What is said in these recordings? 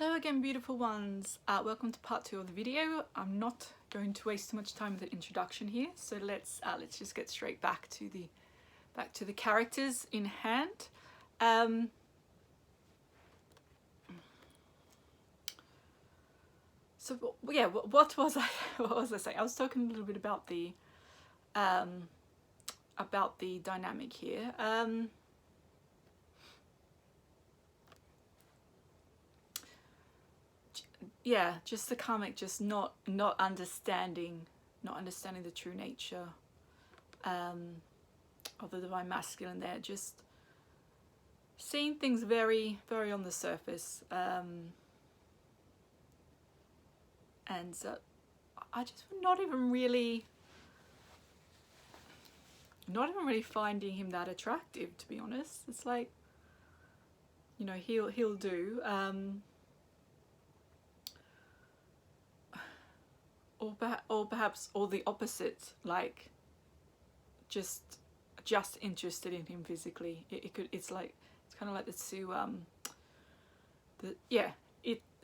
Hello again, beautiful ones. Welcome to part 2 of the video. I'm not going to waste too much time with the introduction here, so let's just get straight back to the characters in hand. So yeah, what was I saying? I was talking a little bit about the dynamic here. Yeah, just the karmic, just not understanding the true nature of the divine masculine. There, just seeing things very on the surface, and I just not even really finding him that attractive, to be honest. It's like, you know, he'll do. Or perhaps the opposite, like just interested in him physically. It's kind of like the two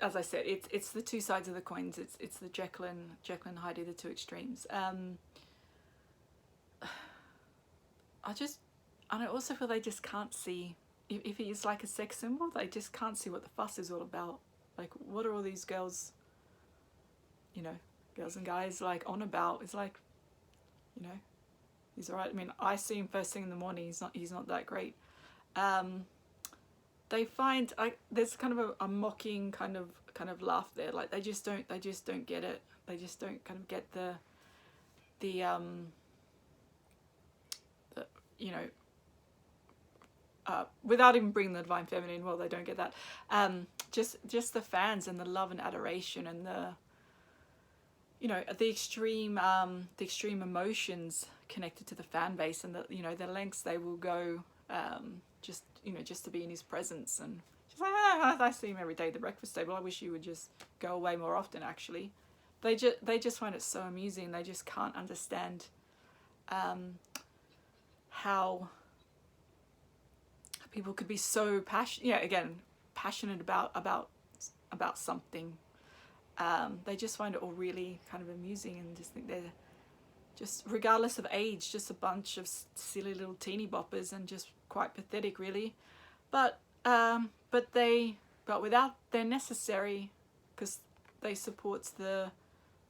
as I said, it's the two sides of the coins. It's the Jekyll and Hyde, the two extremes. I also feel they just can't see, if he is like a sex symbol, they just can't see what the fuss is all about. Like, what are all these girls, you know, girls and guys like on about? It's like, you know, he's alright. I mean, I see him first thing in the morning. He's not that great. They find there's kind of a mocking kind of laugh there. Like they just don't get it. They just don't kind of get the you know, without even bringing the divine feminine. Well, they don't get that. Just the fans and the love and adoration and the, you know, the extreme emotions connected to the fan base, and the, you know, the lengths they will go, just, you know, just to be in his presence. And just like, I see him every day at the breakfast table. I wish you would just go away more often. Actually, they just find it so amusing. They just can't understand how people could be so passionate. Yeah, again, passionate about something. They just find it all really kind of amusing, and just think they're just, regardless of age, just a bunch of silly little teeny boppers, and just quite pathetic, really. But without, they're necessary, because they support the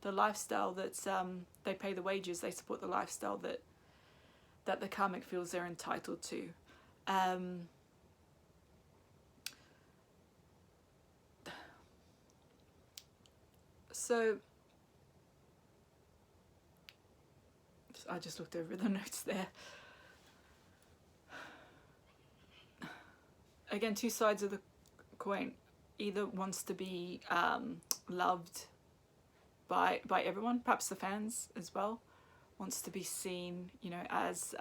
lifestyle that's they pay the wages. They support the lifestyle that the karmic feels they're entitled to. So I just looked over the notes there. Again, two sides of the coin. Either wants to be loved by everyone, perhaps the fans as well. Wants to be seen, you know, as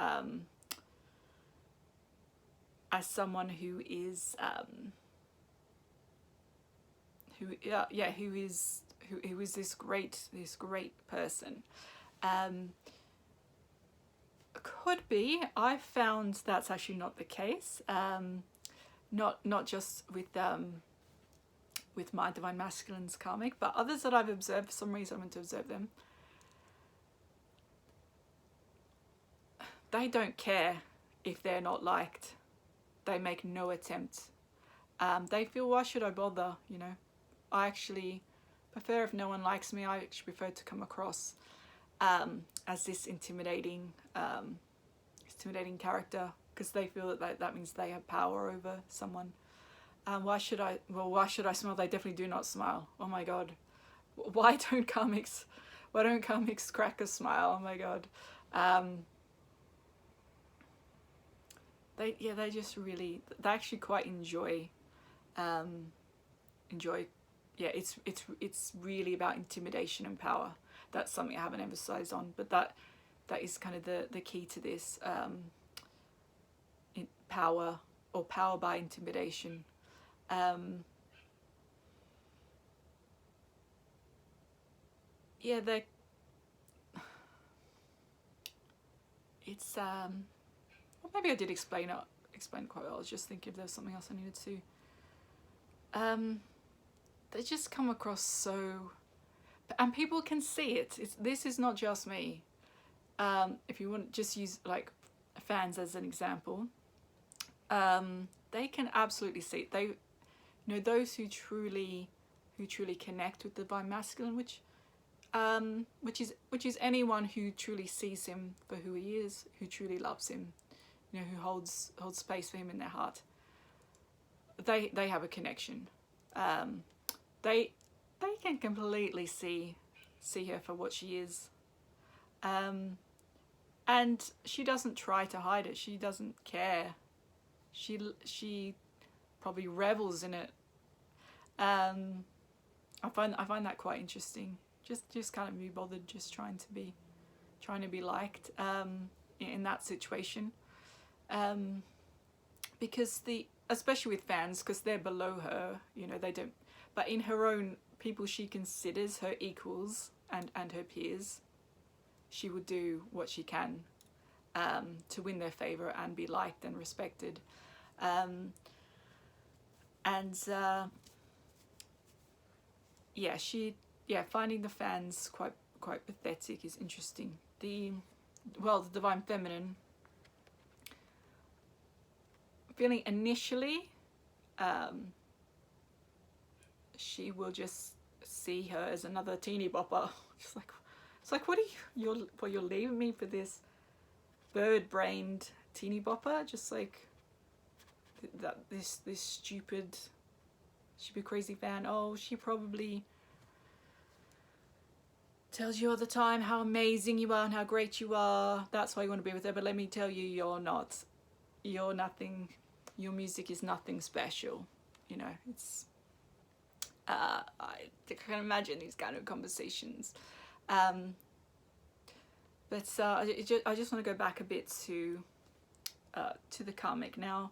someone who is who is this great person. Could be. I found that's actually not the case. Not just with my divine masculine's karmic, but others that I've observed. For some reason I went to observe them. They don't care if they're not liked. They make no attempt. They feel, why should I bother? You know, I actually prefer if no one likes me. I actually prefer to come across as this intimidating character, because they feel that means they have power over someone. Why should I smile? They definitely do not smile. Oh my god. Why don't karmics crack a smile? Oh my god. They actually quite enjoy yeah, it's really about intimidation and power. That's something I haven't emphasized on, but that is kind of the key to this, power, or power by intimidation. Yeah, it's well, maybe I did explain quite well. I was just thinking if there was something else I needed to. they just come across so, and people can see it. This is not just me. If you want to just use like fans as an example, they can absolutely see it. They, you know, those who truly connect with the divine masculine, which is anyone who truly sees him for who he is, who truly loves him, you know, who holds space for him in their heart. They have a connection. They can completely see her for what she is, and she doesn't try to hide it. She doesn't care. She probably revels in it. I find that quite interesting. Just can't be bothered. Just trying to be liked in that situation, because especially with fans, because they're below her, you know, they don't. But in her own people she considers her equals and her peers, she would do what she can to win their favor and be liked and respected. Finding the fans quite pathetic is interesting. The divine feminine, feeling initially, she will just see her as another teeny bopper. Just like, it's like, you're leaving me for this bird-brained teeny bopper, just like that this stupid crazy fan. Oh, she probably tells you all the time how amazing you are and how great you are. That's why you want to be with her. But let me tell you, you're not. You're nothing. Your music is nothing special. You know, it's. I can imagine these kind of conversations. I just want to go back a bit to the karmic now.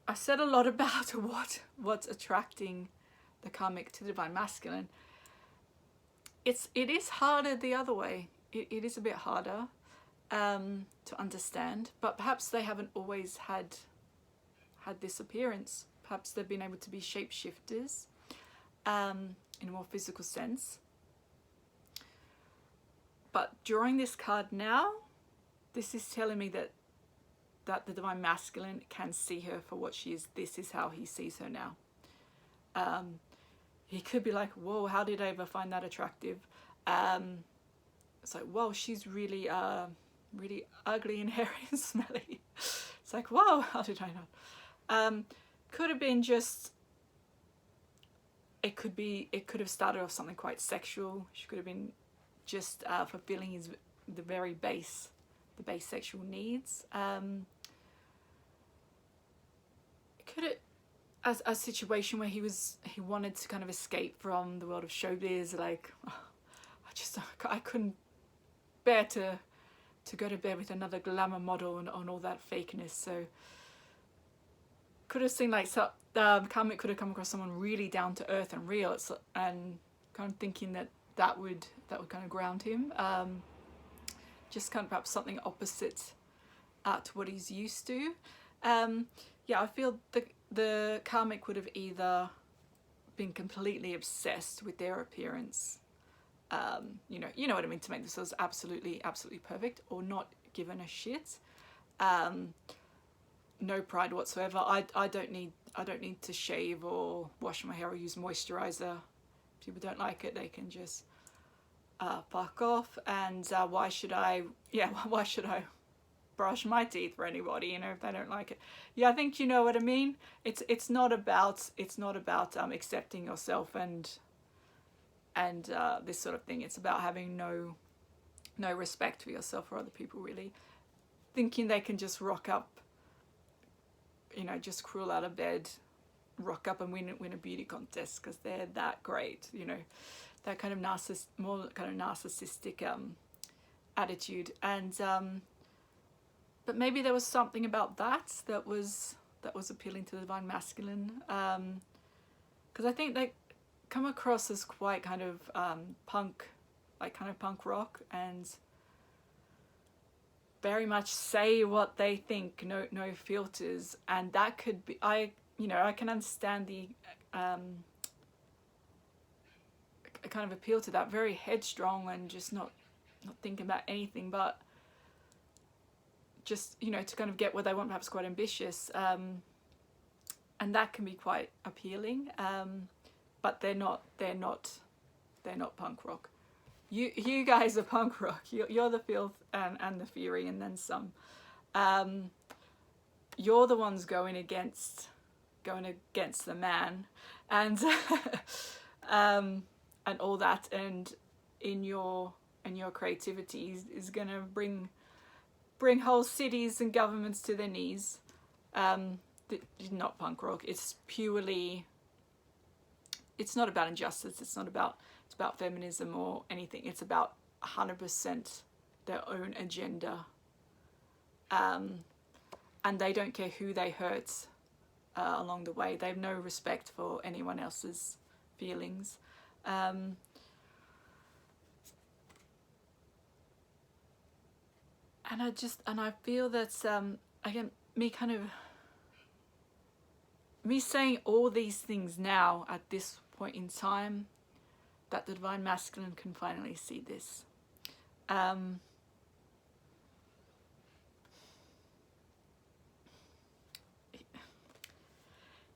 I said a lot about what's attracting the karmic to the divine masculine. It is harder the other way. It is a bit harder to understand, but perhaps they haven't always had this appearance. Perhaps they've been able to be shapeshifters in a more physical sense. But drawing this card now, this is telling me that the divine masculine can see her for what she is. This is how he sees her now. He could be like, whoa, how did I ever find that attractive? It's like, whoa, she's really really ugly and hairy and smelly. It's like, whoa, how did I not? Could have been just, it could have started off something quite sexual. She could have been just fulfilling the base sexual needs. Could it, as a situation where he wanted to kind of escape from the world of showbiz, like, I couldn't bear to go to bed with another glamour model and all that fakeness. So could have seen like karmic could have come across someone really down to earth and real, and kind of thinking that would kind of ground him. Just kind of perhaps something opposite to what he's used to. I feel the karmic would have either been completely obsessed with their appearance, you know what I mean, to make themselves absolutely perfect, or not given a shit. No pride whatsoever. I don't need to shave or wash my hair or use moisturizer. If people don't like it, they can just fuck off. And why should I brush my teeth for anybody, you know, if they don't like it? Yeah, I think you know what I mean. It's not about accepting yourself and this sort of thing. It's about having no respect for yourself or other people, really. Thinking they can just rock up, you know, just crawl out of bed, rock up and win a beauty contest because they're that great, you know, that kind of more kind of narcissistic attitude. And but maybe there was something about that was appealing to the divine masculine, because I think they come across as quite kind of punk, like kind of punk rock, and very much say what they think, no filters. And that could be, I can understand the kind of appeal to that, very headstrong and just not thinking about anything, but just, you know, to kind of get what they want, perhaps quite ambitious, and that can be quite appealing, but they're not punk rock. You guys are punk rock. You're the filth and the fury and then some. You're the ones going against the man, and and all that, and in your creativity is gonna bring whole cities and governments to their knees. Not punk rock. It's purely. It's not about injustice. It's about feminism or anything. It's about 100% their own agenda. And they don't care who they hurt along the way. They have no respect for anyone else's feelings. And I feel that again, me saying all these things now at this point in time, that the divine masculine can finally see this.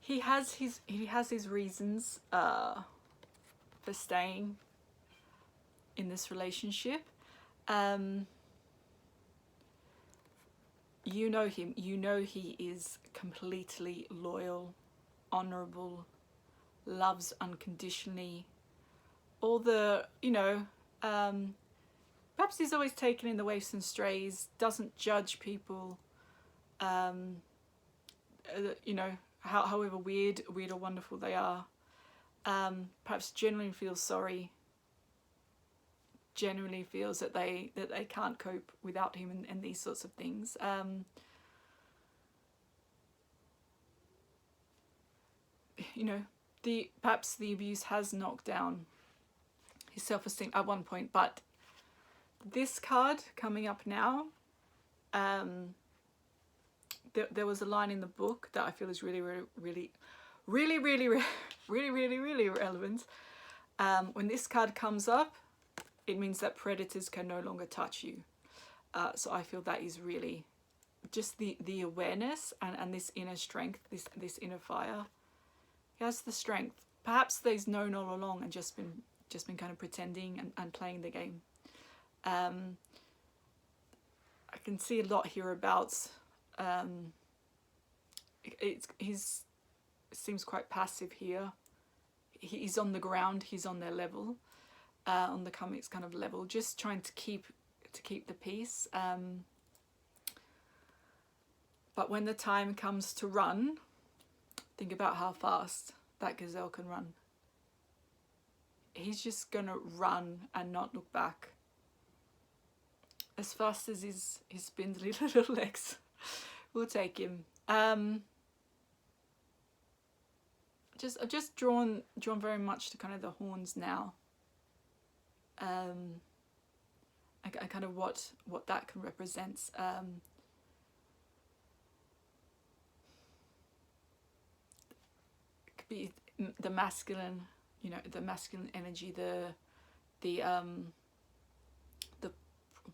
He has his reasons for staying in this relationship. You know him. You know he is completely loyal, honorable, loves unconditionally. All the, you know, perhaps he's always taken in the waifs and strays, doesn't judge people, you know, however weird or wonderful they are. Perhaps genuinely feels sorry, genuinely feels that they can't cope without him, and these sorts of things. You know, perhaps the abuse has knocked down his self-esteem at one point, but this card coming up now, there was a line in the book that I feel is really relevant. When this card comes up, it means that predators can no longer touch you. So I feel that is really just the awareness and this inner strength, this inner fire. He has the strength. Perhaps he's known all along and just been kind of pretending and playing the game. I can see a lot here about it seems quite passive here. He's on the ground, he's on their level, on the Karmic's kind of level, just trying to keep the peace. But when the time comes to run, think about how fast that gazelle can run. He's just gonna run and not look back. As fast as his spindly little legs will take him. I've just drawn very much to kind of the horns now. And kind of what that can represent. It could be the masculine, you know, the masculine energy, the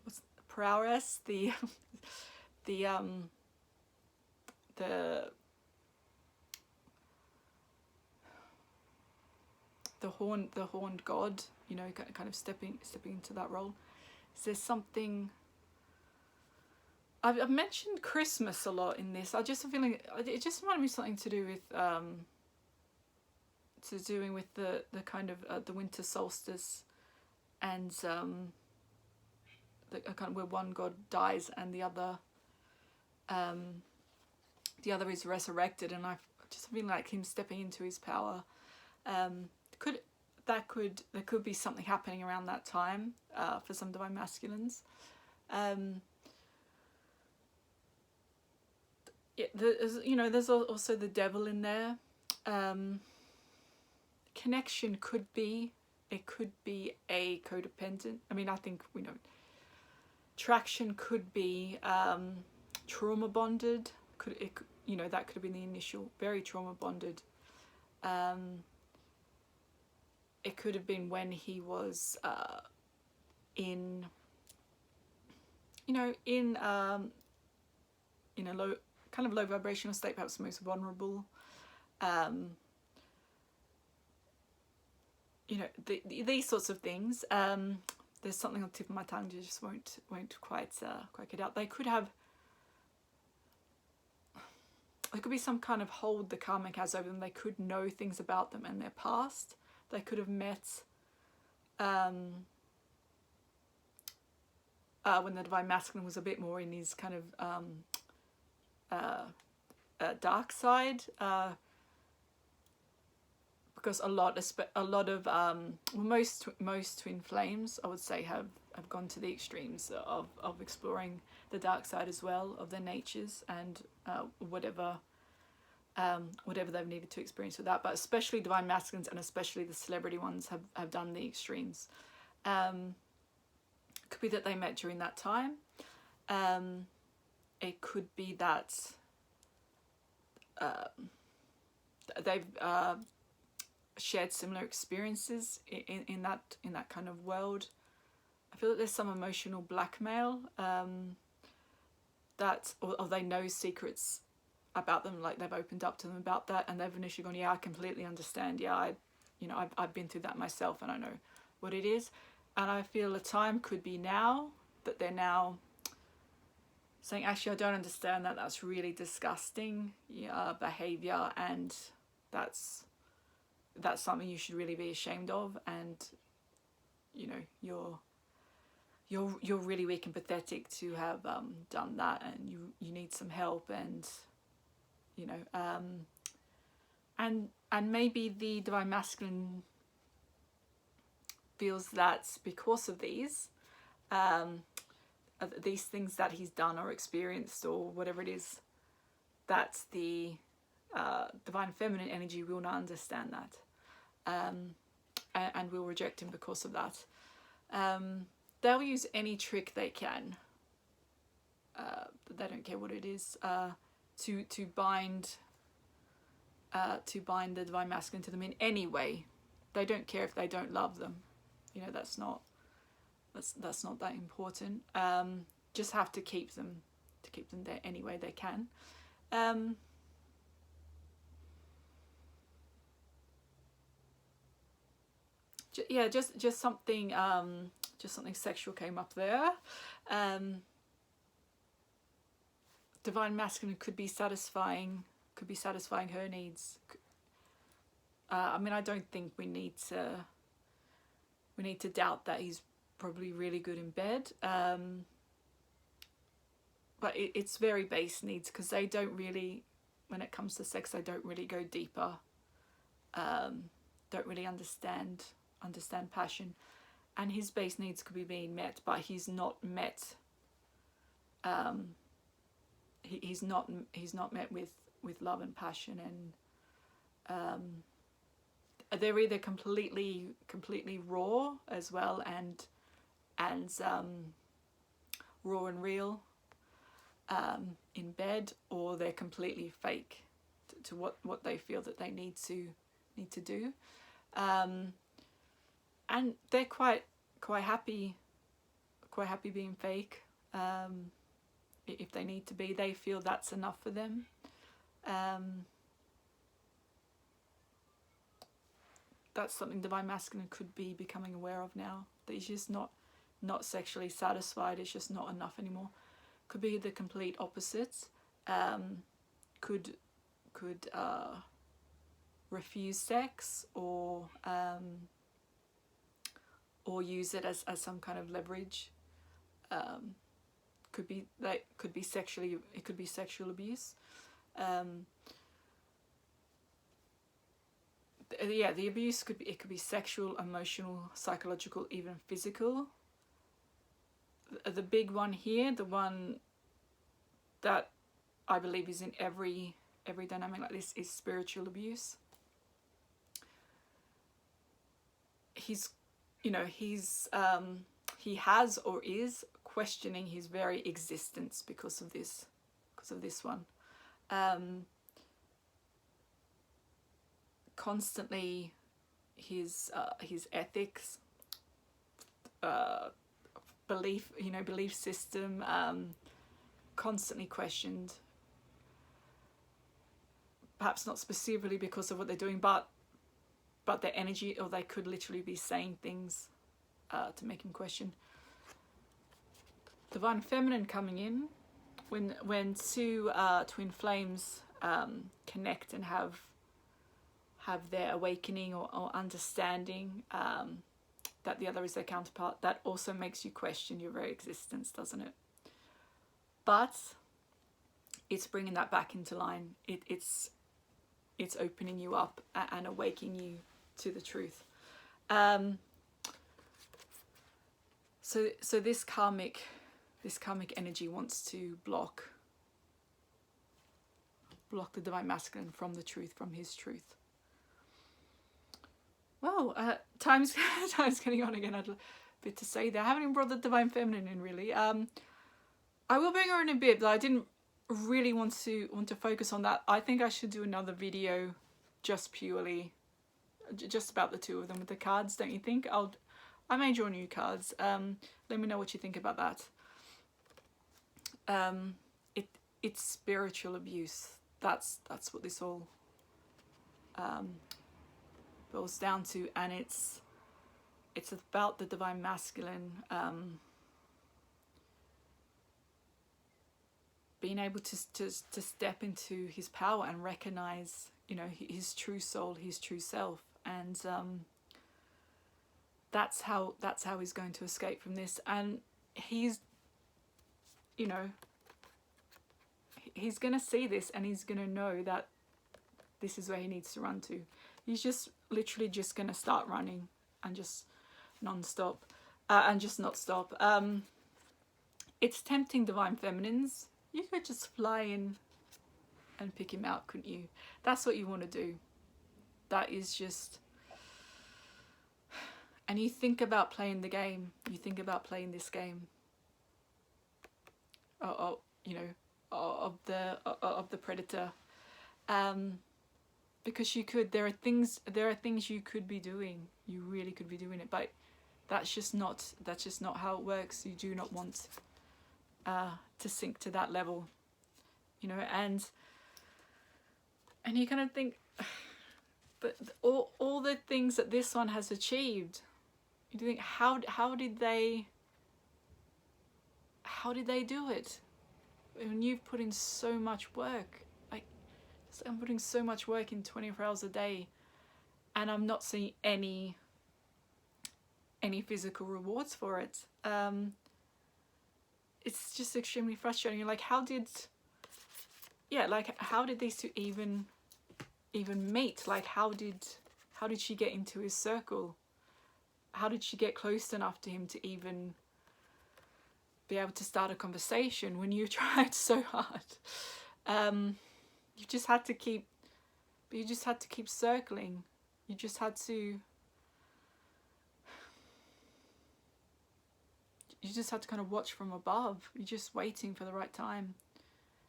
what's the prowess, the horned god, you know, kind of stepping into that role. Is there something? I've mentioned Christmas a lot in this. I just have a feeling it just reminded me of something to do with the kind of the winter solstice, and the kind of where one god dies and the other is resurrected, and I've just feeling like him stepping into his power. There could be something happening around that time for some divine masculines. There's also the devil in there. Connection could be a codependent. I mean, I think we know. Traction could be trauma bonded. That could have been the initial, very trauma bonded. It could have been when he was in, you know, in a low, kind of low vibrational state, perhaps most vulnerable. You know, these sorts of things. There's something on the tip of my tongue, you just won't quite get out. They could have, there could be some kind of hold the karmic has over them. They could know things about them and their past. They could have met when the divine masculine was a bit more in his kind of dark side, because a lot of most twin flames, I would say, have gone to the extremes of exploring the dark side as well of their natures, and whatever they've needed to experience with that. But especially divine masculines, and especially the celebrity ones, have done the extremes. Could be that they met during that time. It could be that they've shared similar experiences in that kind of world. I feel that there's some emotional blackmail, that or they know secrets about them, like they've opened up to them about that, and they've initially gone, yeah, I completely understand, yeah, I've been through that myself, and I know what it is. And I feel the time could be now, that they're now saying, actually, I don't understand that, that's really disgusting behavior, and that's something you should really be ashamed of, and you know, you're really weak and pathetic to have done that, and you need some help, and you know, and maybe the divine masculine feels that because of these things that he's done or experienced or whatever it is, that the divine feminine energy will not understand that, and will reject him because of that. They'll use any trick they can, they don't care what it is, to bind the divine masculine to them in any way. They don't care if they don't love them. You know, that's not that important. Just have to keep them there any way they can. Just something sexual came up there. Divine masculine could be satisfying her needs. I mean, I don't think we need to doubt that he's probably really good in bed, but it's very base needs, because they don't really, when it comes to sex, they don't really go deeper, don't really understand passion, and his base needs could be being met, but he's not met. He's not met with love and passion, and they're either completely raw as well, and raw and real in bed, or they're completely fake to what they feel that they need to do, and they're quite happy being fake. If they need to be, they feel that's enough for them. That's something divine masculine could be becoming aware of now, that he's just not sexually satisfied. It's just not enough anymore. Could be the complete opposite. Could refuse sex, or use it as some kind of leverage. Could be sexual abuse. The abuse could be sexual, emotional, psychological, even physical. The big one here, the one that I believe is in every dynamic like this, is spiritual abuse. He has or is questioning his very existence because of this one. constantly his ethics, belief system, constantly questioned. Perhaps not specifically because of what they're doing, but their energy, or they could literally be saying things to make him question. Divine Feminine coming in, when two twin flames connect and have their awakening or understanding that the other is their counterpart, that also makes you question your very existence, doesn't it? But it's bringing that back into line. It's opening you up and awakening you to the truth. So this karmic energy wants to block the divine masculine from the truth, from his truth. Well, time's getting on again. I'd a bit to say there. I haven't even brought the divine feminine in really. I will bring her in a bit, but I didn't really want to focus on that. I think I should do another video just purely just about the two of them with the cards, don't you think? I may draw new cards. Let me know what you think about that. It's spiritual abuse. That's what this all boils down to, and it's about the divine masculine being able to step into his power and recognize, his true soul, his true self, and that's how he's going to escape from this. And he's he's gonna see this, and he's gonna know that this is where he needs to run to. He's just literally just gonna start running and just non-stop and just not stop. It's tempting, divine feminines. You could just fly in and pick him out, couldn't you? That's what you want to do. That is just... And you think about playing the game. You think about playing this game. Of the predator. Because you could. There are things you could be doing. You really could be doing it, but that's just not how it works. You do not want to sink to that level, and you kind of think, but all the things that this one has achieved, you think, how did they do it? When you've put in so much work, I'm putting so much work in 24 hours a day, and I'm not seeing any physical rewards for it. It's just extremely frustrating. You're like, how did these two even meet? Like, how did she get into his circle? How did she get close enough to him to even be able to start a conversation when you tried so hard? You just had to keep circling. You just had to kind of watch from above. You're just waiting for the right time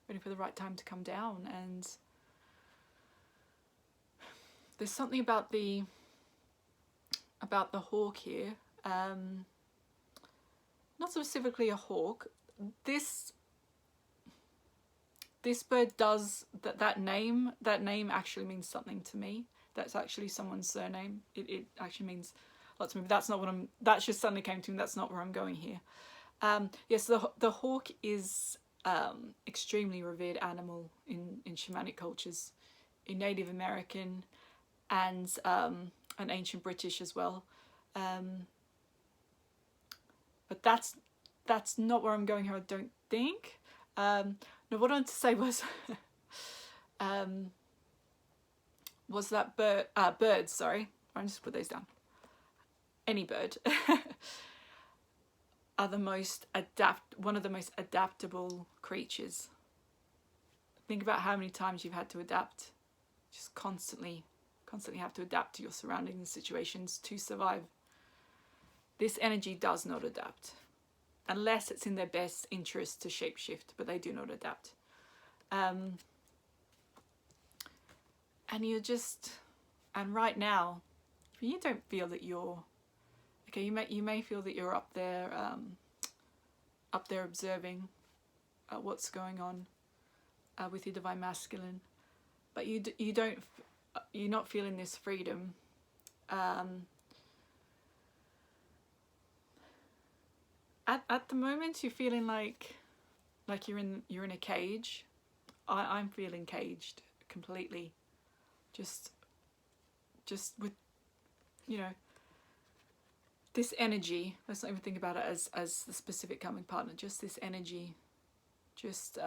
to come down. And there's something about the hawk here. Not specifically a hawk. This bird does that name actually means something to me. That's actually someone's surname. It actually means a lot to me, but that just suddenly came to me. That's not where I'm going here. Yes, the hawk is extremely revered animal in shamanic cultures, in Native American and ancient British as well. But that's not where I'm going here, I don't think. No, what I wanted to say was that birds, sorry. I'll just put those down. Any bird are one of the most adaptable creatures. Think about how many times you've had to adapt. Just constantly have to adapt to your surroundings and situations to survive. This energy does not adapt. Unless it's in their best interest to shapeshift, but they do not adapt. And And right now, you don't feel that you're okay. You may feel that you're up there observing what's going on with your divine masculine, but you don't, you're not feeling this freedom. At the moment, you're feeling like you're in a cage. I'm feeling caged completely. Just with, you know, this energy. Let's not even think about it as the specific karmic partner. Just this energy, just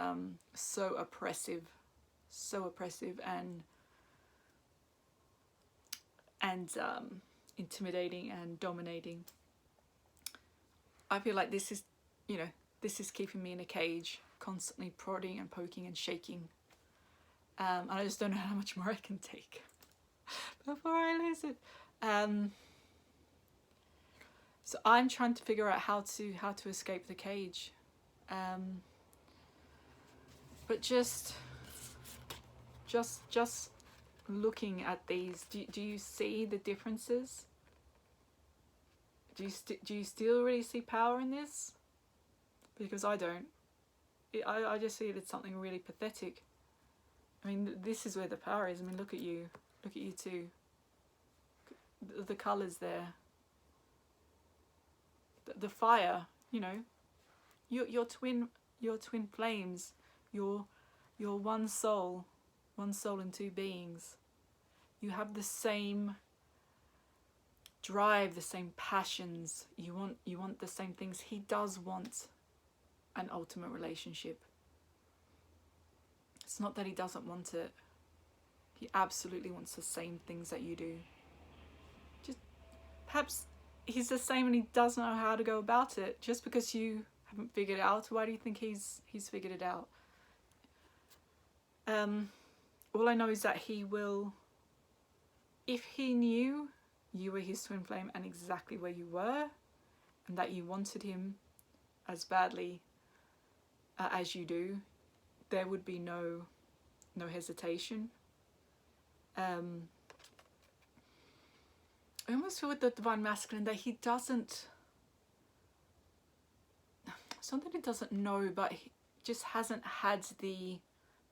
so oppressive and intimidating and dominating. I feel like this is, you know, this is keeping me in a cage, constantly prodding and poking and shaking. And I just don't know how much more I can take before I lose it. So I'm trying to figure out how to escape the cage. But just looking at these, do you see the differences? Do you still really see power in this? Because I don't. I just see it as something really pathetic. I mean, this is where the power is. I mean, look at you two. The colours there. The fire, you know. Your twin flames. You're one soul and two beings. You have the same drive, the same passions. You want the same things. He does want an ultimate relationship. It's not that he doesn't want it. He absolutely wants the same things that you do. Just perhaps he's the same and he doesn't know how to go about it. Just because you haven't figured it out, why do you think he's figured it out? All I know is that he will, if he knew you were his twin flame and exactly where you were, and that you wanted him as badly as you do, there would be no hesitation. I almost feel with the divine masculine that he doesn't, it's not that he doesn't know, but he just hasn't had the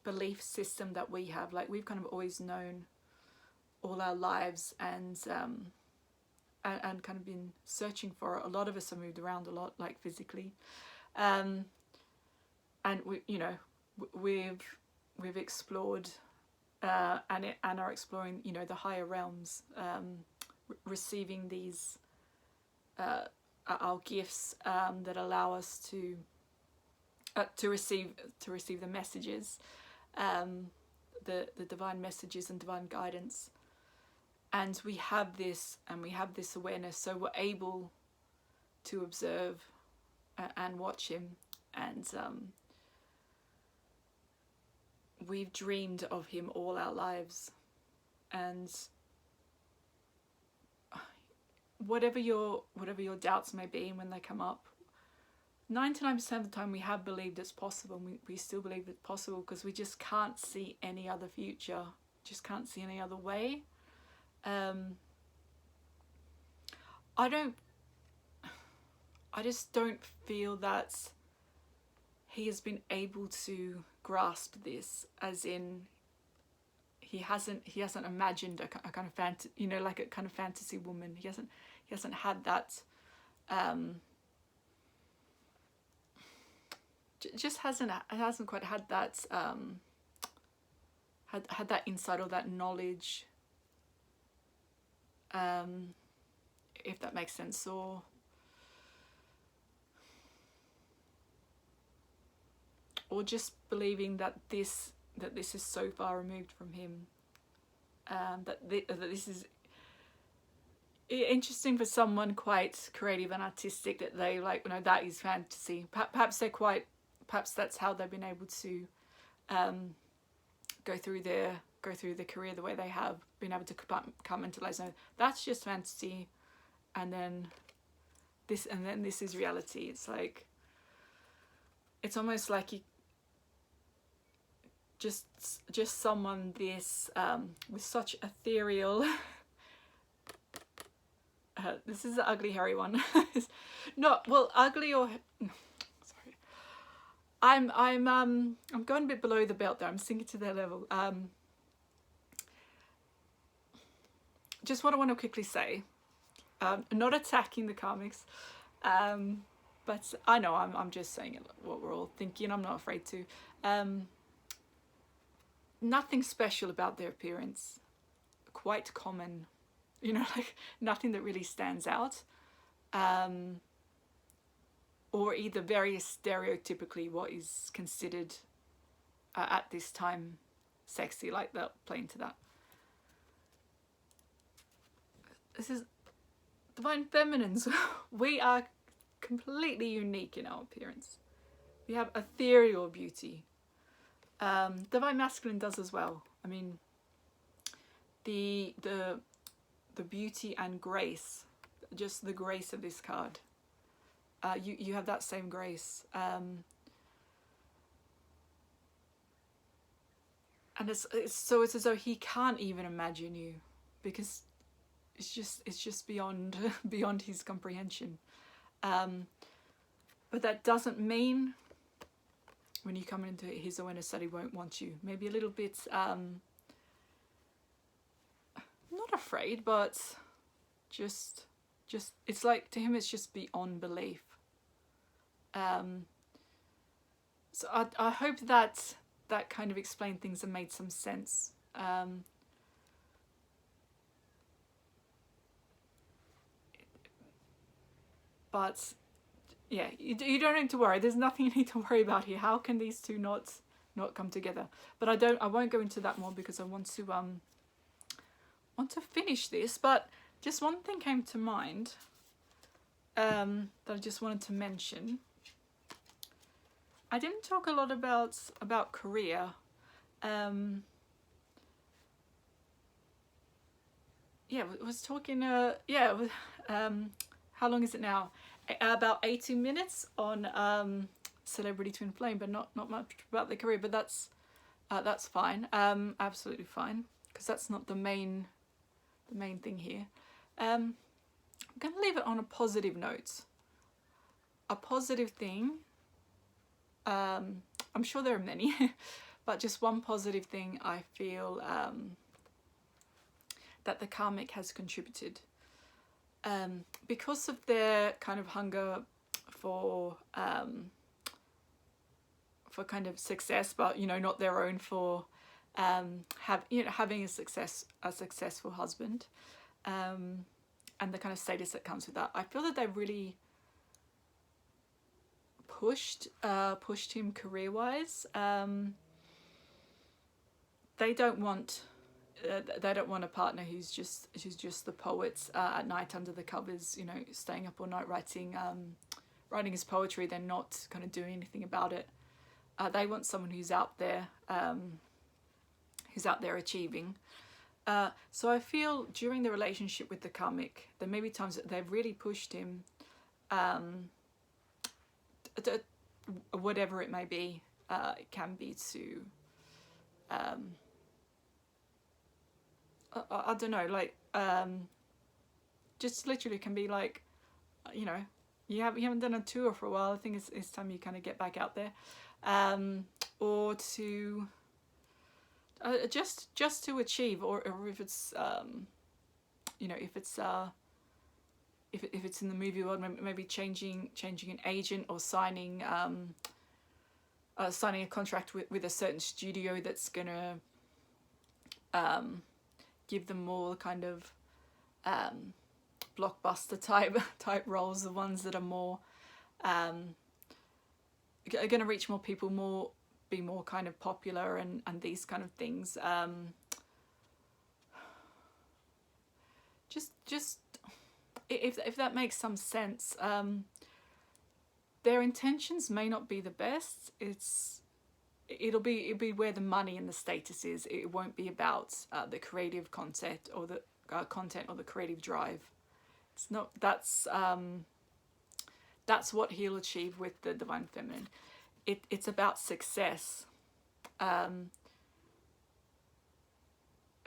belief system that we have. Like, we've kind of always known all our lives, and kind of been searching for it. A lot of us have moved around a lot, like physically, and we, you know, we've explored and are exploring, you know, the higher realms, receiving these our gifts that allow us to receive the messages, the divine messages and divine guidance. And we have this awareness, so we're able to observe and watch him. And we've dreamed of him all our lives. And whatever your doubts may be, and when they come up, 99% of the time we have believed it's possible, and we still believe it's possible, because we just can't see any other future, just can't see any other way. I just don't feel that he has been able to grasp this, as in he hasn't imagined a kind of like a kind of fantasy woman. He hasn't had that, just hasn't quite had that had that insight or that knowledge, if that makes sense, or just believing that this is so far removed from him, that this is interesting for someone quite creative and artistic, that they like, you know, that is fantasy. Perhaps that's how they've been able to go through the career the way they have, been able to compartmentalize. No, that's just fantasy, and then this is reality. It's like, it's almost like just someone this with such ethereal. This is the ugly hairy one. Not well, ugly or sorry. I'm going a bit below the belt there. I'm sinking to their level. Just what I want to quickly say. Not attacking the Karmics, but I know I'm just saying what we're all thinking. I'm not afraid to. Nothing special about their appearance. Quite common. You know, like nothing that really stands out, or either very stereotypically what is considered at this time sexy, like that, play into that. This is Divine Feminines. We are completely unique in our appearance. We have ethereal beauty. Divine Masculine does as well. I mean, the beauty and grace, just the grace of this card. You have that same grace, and it's as though he can't even imagine you, because it's just beyond beyond his comprehension. But that doesn't mean when you come into his awareness that he won't want you. Maybe a little bit. Not afraid, but just it's like, to him it's just beyond belief. So I hope that kind of explained things and made some sense. But yeah, you don't need to worry. There's nothing you need to worry about here. How can these two not come together? But I won't go into that more, because I want to finish this. But just one thing came to mind that I just wanted to mention. I didn't talk a lot about career. Yeah, I was talking. How long is it now? About 18 minutes on Celebrity Twin Flame, but not much about the career. But that's fine. Absolutely fine, because that's not the main thing here. I'm going to leave it on a positive note. A positive thing. I'm sure there are many, but just one positive thing I feel that the Karmic has contributed. Because of their kind of hunger for kind of success, but not their own, for having a successful husband, and the kind of status that comes with that. I feel that they really pushed him career-wise. They don't want a partner who's just the poet at night under the covers, staying up all night writing his poetry, then not kind of doing anything about it. They want someone who's out there achieving. So I feel during the relationship with the Karmic, there may be times that they've really pushed him, whatever it may be. It can be to I don't know, like just literally can be like, you haven't done a tour for a while. I think it's time you kind of get back out there, or to just to achieve, or if it's if it's in the movie world, maybe changing an agent, or signing a contract with a certain studio that's gonna give them more kind of blockbuster type roles, the ones that are more are going to reach more people, be more kind of popular, and these kind of things. Just if that makes some sense. Their intentions may not be the best. It'll be where the money and the status is. It won't be about the creative content or the creative drive. It's not. That's what he'll achieve with the Divine Feminine. It's about success.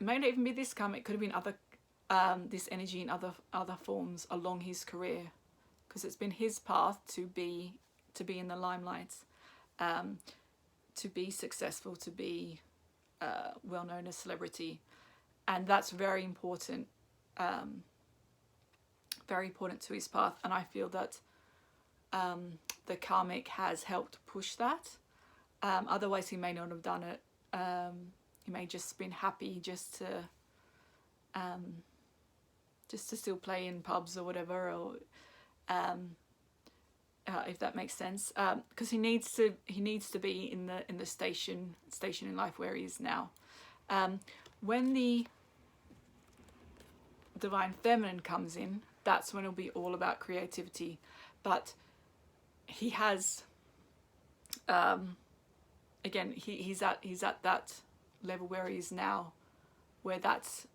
it may not even be this karma, it could have been other this energy in other forms along his career, because it's been his path to be in the limelight, to be successful, to be well known as celebrity, and that's very important to his path. And I feel that the karmic has helped push that. Otherwise he may not have done it. He may just been happy just to still play in pubs or whatever, or if that makes sense, because he needs to be in the station in life where he is now. When the divine feminine comes in, that's when it'll be all about creativity. But he has again, he's at that level where he is now, where that's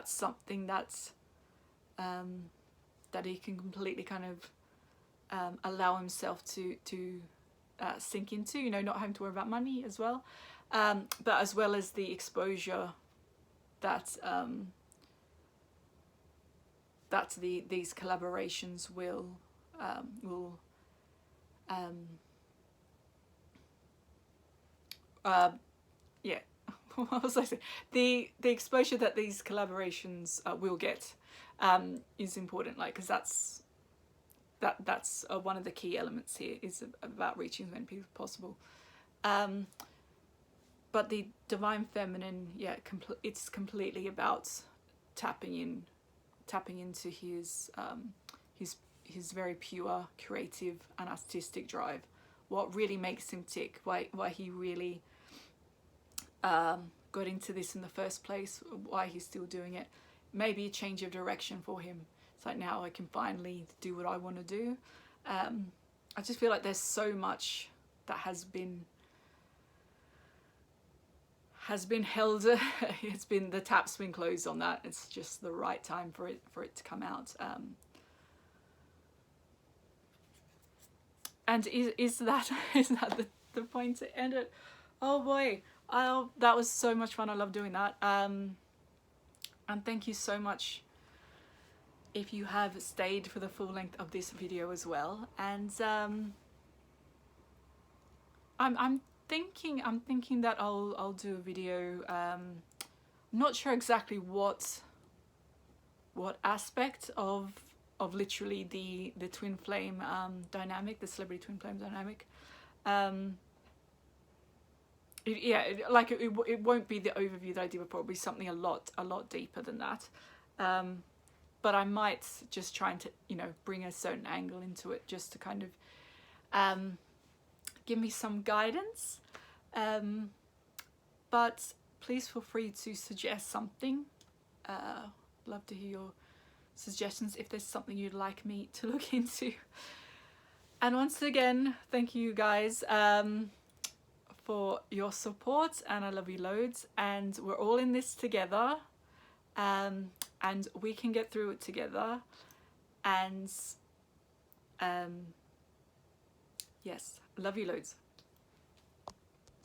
something that's that he can completely kind of allow himself to sink into, you know, not having to worry about money as well, but as well as the exposure that these collaborations will yeah, what was I saying? The exposure that these collaborations will get is important, like, because that's one of the key elements here, is about reaching as many people as possible. But the divine feminine, yeah, it's completely about tapping into his very pure creative and artistic drive, what really makes him tick, why he really got into this in the first place, why he's still doing it. Maybe a change of direction for him. It's like, now I can finally do what I want to do. I just feel like there's so much that has been held. It's been, the tap's been closed on that. It's just the right time for it to come out. And is that the point to end it? Oh boy, that was so much fun. I love doing that. And thank you so much if you have stayed for the full length of this video as well. And I'm thinking that I'll do a video. I'm not sure exactly what aspect of literally the twin flame dynamic, the celebrity twin flame dynamic. It won't be the overview that I did, but probably something a lot deeper than that. But I might just try and bring a certain angle into it, just to kind of give me some guidance. But please feel free to suggest something. Love to hear your suggestions if there's something you'd like me to look into. And once again, thank you guys for your support, and I love you loads, and we're all in this together, and we can get through it together. And yes, love you loads.